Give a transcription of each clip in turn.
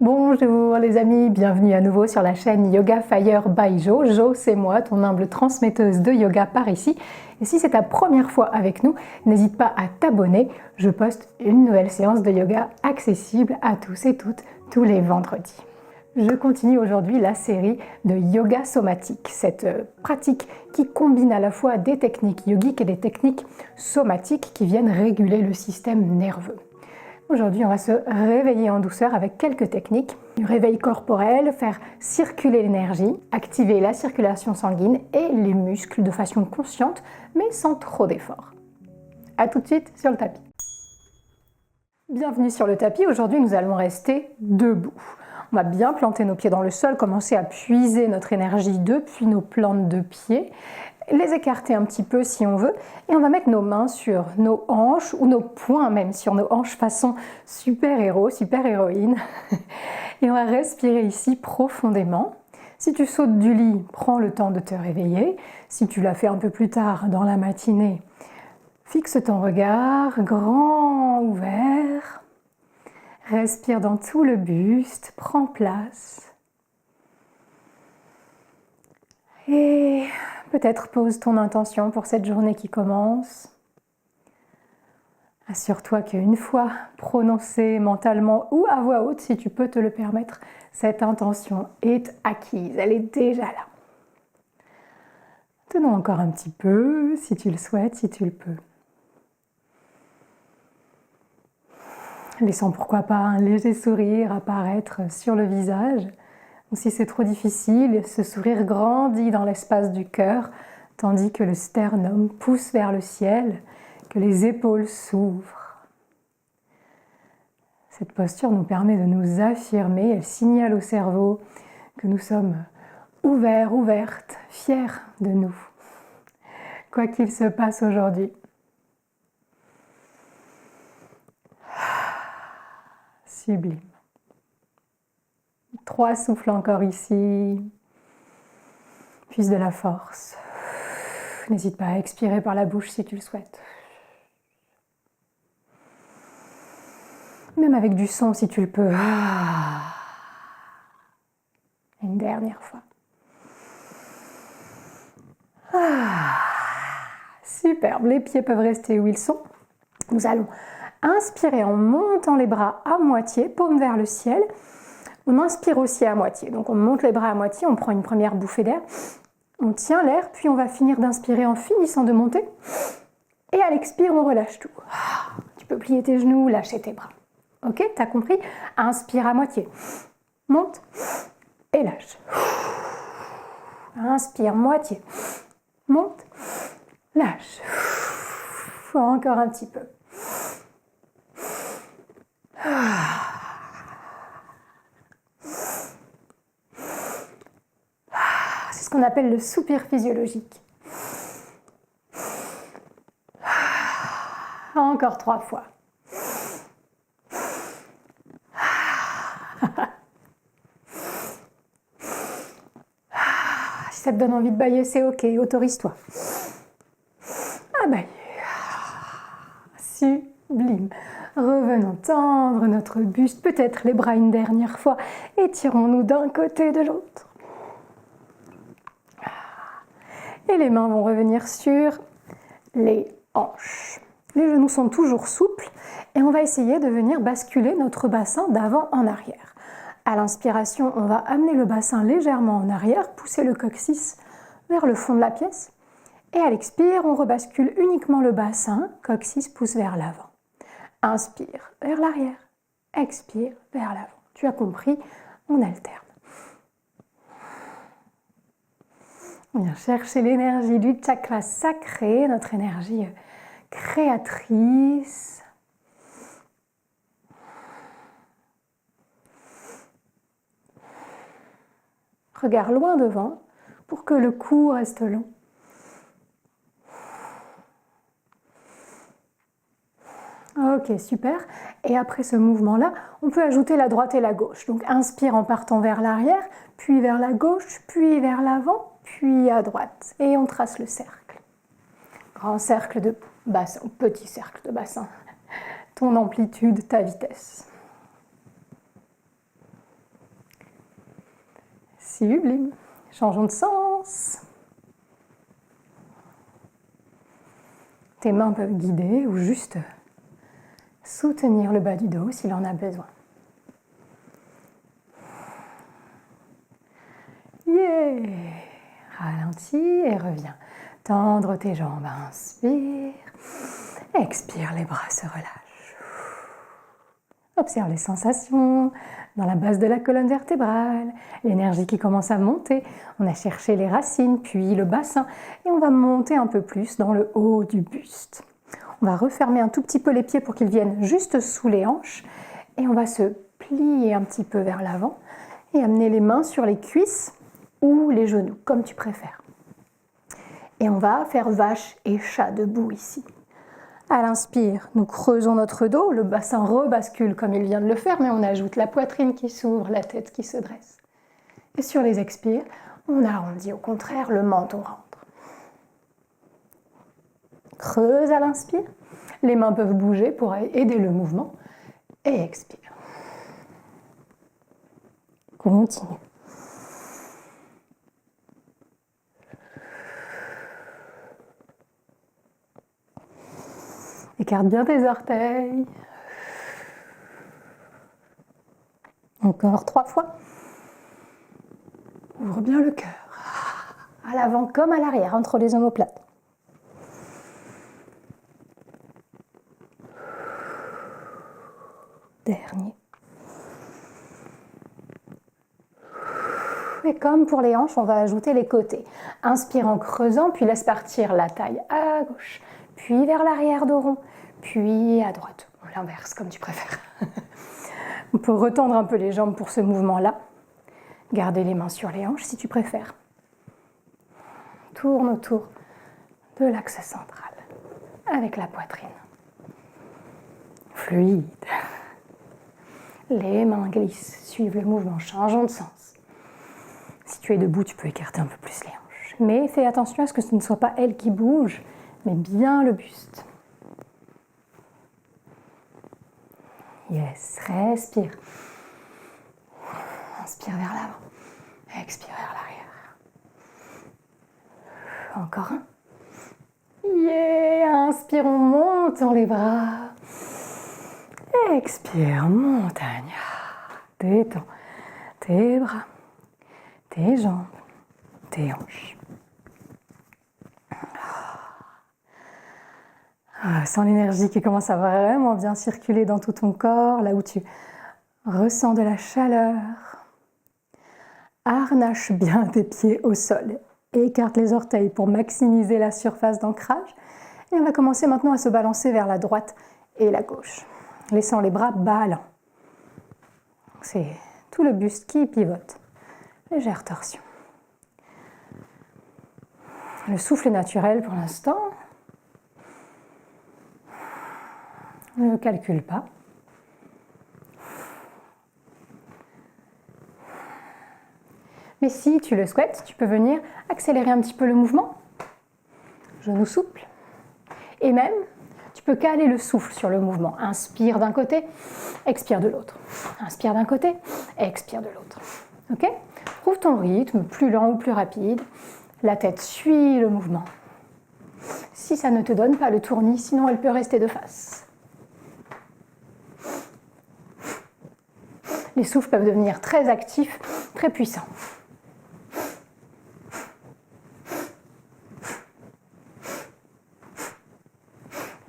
Bonjour les amis, bienvenue à nouveau sur la chaîne Yoga Fire by Jo. Jo, c'est moi, ton humble transmetteuse de yoga par ici. Et si c'est ta première fois avec nous, n'hésite pas à t'abonner. Je poste une nouvelle séance de yoga accessible à tous et toutes tous les vendredis. Je continue aujourd'hui la série de yoga somatique, cette pratique qui combine à la fois des techniques yogiques et des techniques somatiques qui viennent réguler le système nerveux. Aujourd'hui, on va se réveiller en douceur avec quelques techniques. Du réveil corporel, faire circuler l'énergie, activer la circulation sanguine et les muscles de façon consciente, mais sans trop d'effort. A tout de suite sur le tapis. Bienvenue sur le tapis. Aujourd'hui, nous allons rester debout. On va bien planter nos pieds dans le sol, commencer à puiser notre énergie depuis nos plantes de pieds, les écarter un petit peu si on veut, et on va mettre nos mains sur nos hanches, ou nos poings même sur nos hanches façon super-héros, super-héroïne. Et on va respirer ici profondément. Si tu sautes du lit, prends le temps de te réveiller. Si tu l'as fait un peu plus tard dans la matinée, fixe ton regard, grand ouvert. Respire dans tout le buste, prends place. Et peut-être pose ton intention pour cette journée qui commence. Assure-toi qu'une fois prononcée mentalement ou à voix haute, si tu peux te le permettre, cette intention est acquise, elle est déjà là. Tenons encore un petit peu, si tu le souhaites, si tu le peux. Laissant pourquoi pas un léger sourire apparaître sur le visage. Ou si c'est trop difficile, ce sourire grandit dans l'espace du cœur, tandis que le sternum pousse vers le ciel, que les épaules s'ouvrent. Cette posture nous permet de nous affirmer, elle signale au cerveau que nous sommes ouverts, ouvertes, fiers de nous, quoi qu'il se passe aujourd'hui. Sublime. 3 souffles encore ici. Puise de la force. N'hésite pas à expirer par la bouche si tu le souhaites. Même avec du son si tu le peux. Une dernière fois. Superbe. Les pieds peuvent rester où ils sont. Nous allons inspirer en montant les bras à moitié, paume vers le ciel. On inspire aussi à moitié. Donc on monte les bras à moitié, on prend une première bouffée d'air. On tient l'air, puis on va finir d'inspirer en finissant de monter. Et à l'expire, on relâche tout. Tu peux plier tes genoux, lâcher tes bras. Ok, t'as compris? Inspire à moitié. Monte et lâche. Inspire, moitié. Monte, lâche. Encore un petit peu. C'est ce qu'on appelle le soupir physiologique. Encore 3 fois. Si ça te donne envie de bâiller, c'est ok, autorise-toi. Ah, bâiller. Sublime. Revenons tendre notre buste, peut-être les bras une dernière fois. Étirons-nous d'un côté et de l'autre. Et les mains vont revenir sur les hanches. Les genoux sont toujours souples et on va essayer de venir basculer notre bassin d'avant en arrière. À l'inspiration, on va amener le bassin légèrement en arrière, pousser le coccyx vers le fond de la pièce. Et à l'expire, on rebascule uniquement le bassin, coccyx pousse vers l'avant. Inspire vers l'arrière, expire vers l'avant. Tu as compris, on alterne. On vient chercher l'énergie du chakra sacré, notre énergie créatrice. Regarde loin devant pour que le cou reste long. Ok, super. Et après ce mouvement-là, on peut ajouter la droite et la gauche. Donc inspire en partant vers l'arrière, puis vers la gauche, puis vers l'avant, puis à droite. Et on trace le cercle. Grand cercle de bassin, petit cercle de bassin. Ton amplitude, ta vitesse. Sublime. Changeons de sens. Tes mains peuvent guider ou juste soutenir le bas du dos s'il en a besoin. Yeah! Ralentis et reviens. Tendre tes jambes. Inspire. Expire, les bras se relâchent. Observe les sensations dans la base de la colonne vertébrale. L'énergie qui commence à monter. On a cherché les racines, puis le bassin. Et on va monter un peu plus dans le haut du buste. On va refermer un tout petit peu les pieds pour qu'ils viennent juste sous les hanches. Et on va se plier un petit peu vers l'avant et amener les mains sur les cuisses ou les genoux, comme tu préfères. Et on va faire vache et chat debout ici. À l'inspire, nous creusons notre dos, le bassin rebascule comme il vient de le faire, mais on ajoute la poitrine qui s'ouvre, la tête qui se dresse. Et sur les expires, on arrondit au contraire, le menton rentre. Creuse à l'inspire, les mains peuvent bouger pour aider le mouvement, et expire. Continue. Écarte bien tes orteils. Encore 3 fois. Ouvre bien le cœur. À l'avant comme à l'arrière, entre les omoplates. Dernier. Et comme pour les hanches, on va ajouter les côtés. Inspire en creusant, puis laisse partir la taille à gauche, puis vers l'arrière dos rond, puis à droite. Ou l'inverse, comme tu préfères. On peut retendre un peu les jambes pour ce mouvement-là. Garder les mains sur les hanches si tu préfères. Tourne autour de l'axe central avec la poitrine. Fluide. Les mains glissent, suivent le mouvement, changeons de sens. Si tu es debout, tu peux écarter un peu plus les hanches. Mais fais attention à ce que ce ne soit pas elle qui bouge, mais bien le buste. Yes, respire. Inspire vers l'avant. Expire vers l'arrière. Encore un. Yeah, inspire, on monte dans les bras. Expire, montagne. Détends tes bras, tes jambes, tes hanches. Sens l'énergie qui commence à vraiment bien circuler dans tout ton corps, là où tu ressens de la chaleur. Harnache bien tes pieds au sol. Écarte les orteils pour maximiser la surface d'ancrage. Et on va commencer maintenant à se balancer vers la droite et la gauche, laissant les bras ballants. C'est tout le buste qui pivote. Légère torsion. Le souffle est naturel pour l'instant. Ne calcule pas. Mais si tu le souhaites, tu peux venir accélérer un petit peu le mouvement. Genou souple. Et même, tu peux caler le souffle sur le mouvement. Inspire d'un côté, expire de l'autre. Inspire d'un côté, expire de l'autre. Ok ? Trouve ton rythme, plus lent ou plus rapide. La tête suit le mouvement. Si ça ne te donne pas le tournis, sinon elle peut rester de face. Les souffles peuvent devenir très actifs, très puissants.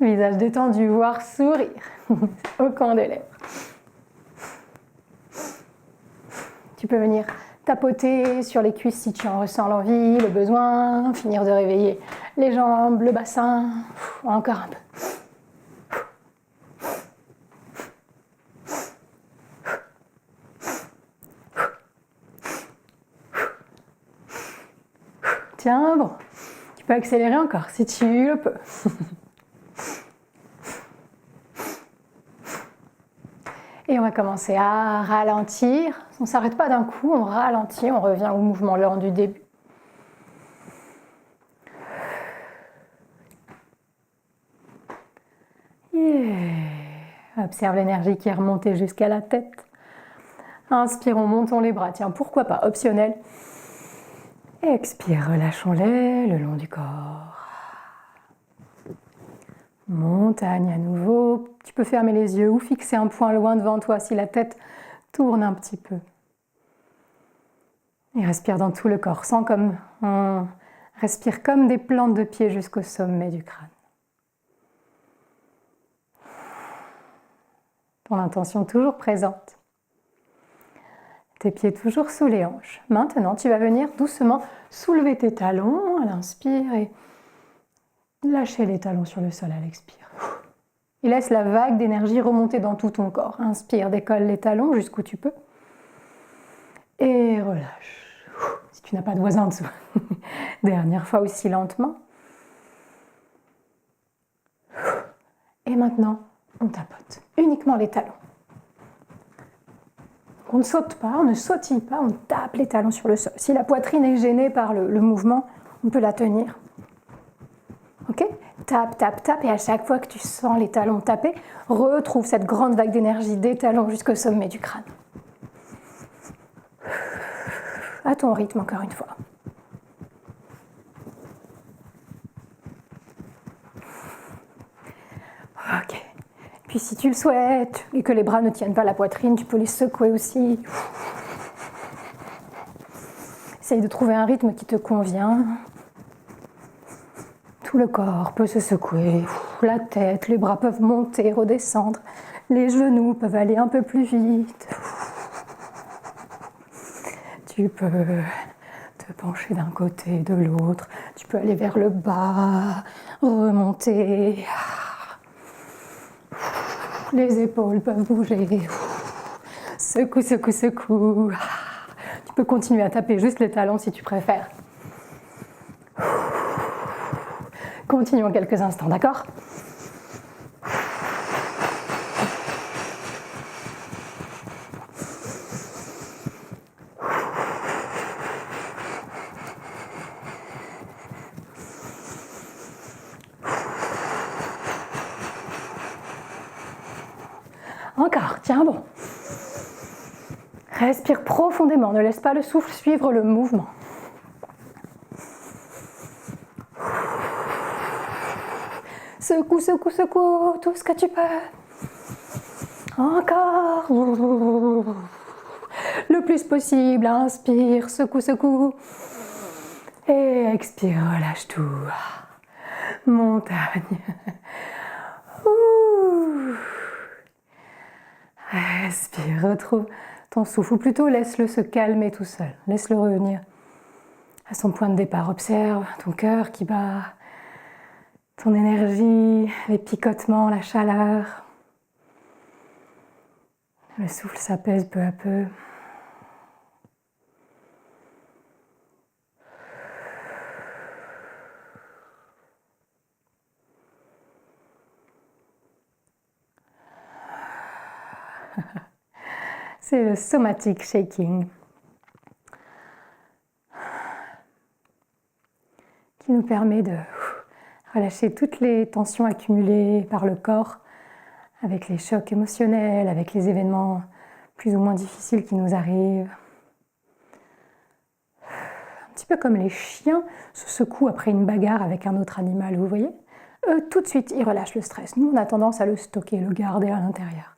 Visage détendu, voire sourire au coin des lèvres. Tu peux venir tapoter sur les cuisses si tu en ressens l'envie, le besoin, finir de réveiller les jambes, le bassin, encore un peu. Tiens, bon, tu peux accélérer encore si tu le peux. Et on va commencer à ralentir. On ne s'arrête pas d'un coup, on ralentit, on revient au mouvement lent du début. Yeah. Observe l'énergie qui est remontée jusqu'à la tête. Inspirons, montons les bras. Tiens, pourquoi pas, optionnel. Expire, relâchons-les le long du corps. Montagne à nouveau. Tu peux fermer les yeux ou fixer un point loin devant toi si la tête tourne un petit peu. Et respire dans tout le corps. Sens comme on respire comme des plantes de pied jusqu'au sommet du crâne. Ton intention toujours présente. Tes pieds toujours sous les hanches. Maintenant, tu vas venir doucement soulever tes talons à l'inspire et lâcher les talons sur le sol à l'expire. Et laisse la vague d'énergie remonter dans tout ton corps. Inspire, décolle les talons jusqu'où tu peux. Et relâche. Si tu n'as pas de voisin en dessous. Dernière fois aussi lentement. Et maintenant, on tapote. Uniquement les talons. On ne saute pas, on ne sautille pas, on tape les talons sur le sol. Si la poitrine est gênée par le mouvement, on peut la tenir. Ok ? Tape, tape, tape, et à chaque fois que tu sens les talons taper, retrouve cette grande vague d'énergie des talons jusqu'au sommet du crâne. À ton rythme, encore une fois. Ok. Puis si tu le souhaites, et que les bras ne tiennent pas la poitrine, tu peux les secouer aussi. Essaye de trouver un rythme qui te convient. Tout le corps peut se secouer, la tête, les bras peuvent monter, redescendre, les genoux peuvent aller un peu plus vite. Tu peux te pencher d'un côté, de l'autre, tu peux aller vers le bas, remonter. Les épaules peuvent bouger. Secoue, secoue, secoue. Tu peux continuer à taper juste les talons si tu préfères. Continuons quelques instants, d'accord ? Encore, tiens bon. Respire profondément, ne laisse pas le souffle suivre le mouvement. Secoue, secoue, secoue, tout ce que tu peux. Encore. Le plus possible, inspire, secoue, secoue. Et expire, relâche tout. Montagne. Respire, retrouve ton souffle, ou plutôt laisse-le se calmer tout seul. Laisse-le revenir à son point de départ. Observe ton cœur qui bat, ton énergie, les picotements, la chaleur. Le souffle s'apaise peu à peu. C'est le somatic shaking qui nous permet de relâcher toutes les tensions accumulées par le corps avec les chocs émotionnels, avec les événements plus ou moins difficiles qui nous arrivent. Un petit peu comme les chiens se secouent après une bagarre avec un autre animal, vous voyez ? Eux, tout de suite, ils relâchent le stress. Nous, on a tendance à le stocker, le garder à l'intérieur.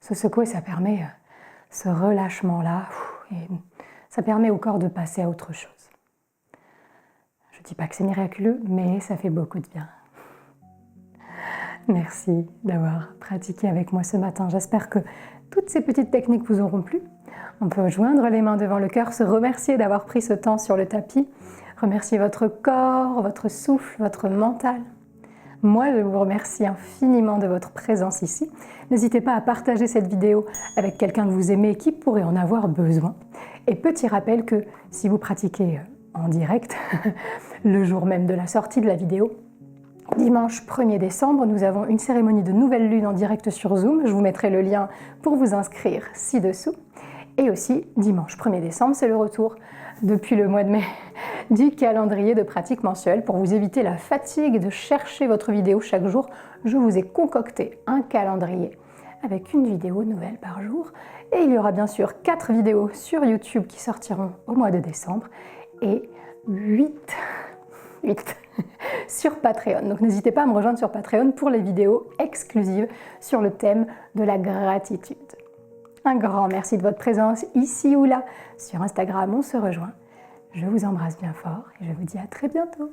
Se secouer, ça permet ce relâchement-là, et ça permet au corps de passer à autre chose. Je ne dis pas que c'est miraculeux, mais ça fait beaucoup de bien. Merci d'avoir pratiqué avec moi ce matin. J'espère que toutes ces petites techniques vous auront plu. On peut joindre les mains devant le cœur, se remercier d'avoir pris ce temps sur le tapis, remercier votre corps, votre souffle, votre mental. Moi, je vous remercie infiniment de votre présence ici. N'hésitez pas à partager cette vidéo avec quelqu'un que vous aimez et qui pourrait en avoir besoin. Et petit rappel que si vous pratiquez en direct, le jour même de la sortie de la vidéo, dimanche 1er décembre, nous avons une cérémonie de nouvelle lune en direct sur Zoom. Je vous mettrai le lien pour vous inscrire ci-dessous. Et aussi, dimanche 1er décembre, c'est le retour depuis le mois de mai du calendrier de pratique mensuelle. Pour vous éviter la fatigue de chercher votre vidéo chaque jour, je vous ai concocté un calendrier avec une vidéo nouvelle par jour. Et il y aura bien sûr 4 vidéos sur YouTube qui sortiront au mois de décembre et 8 sur Patreon. Donc n'hésitez pas à me rejoindre sur Patreon pour les vidéos exclusives sur le thème de la gratitude. Un grand merci de votre présence ici ou là. Sur Instagram, on se rejoint. Je vous embrasse bien fort et je vous dis à très bientôt.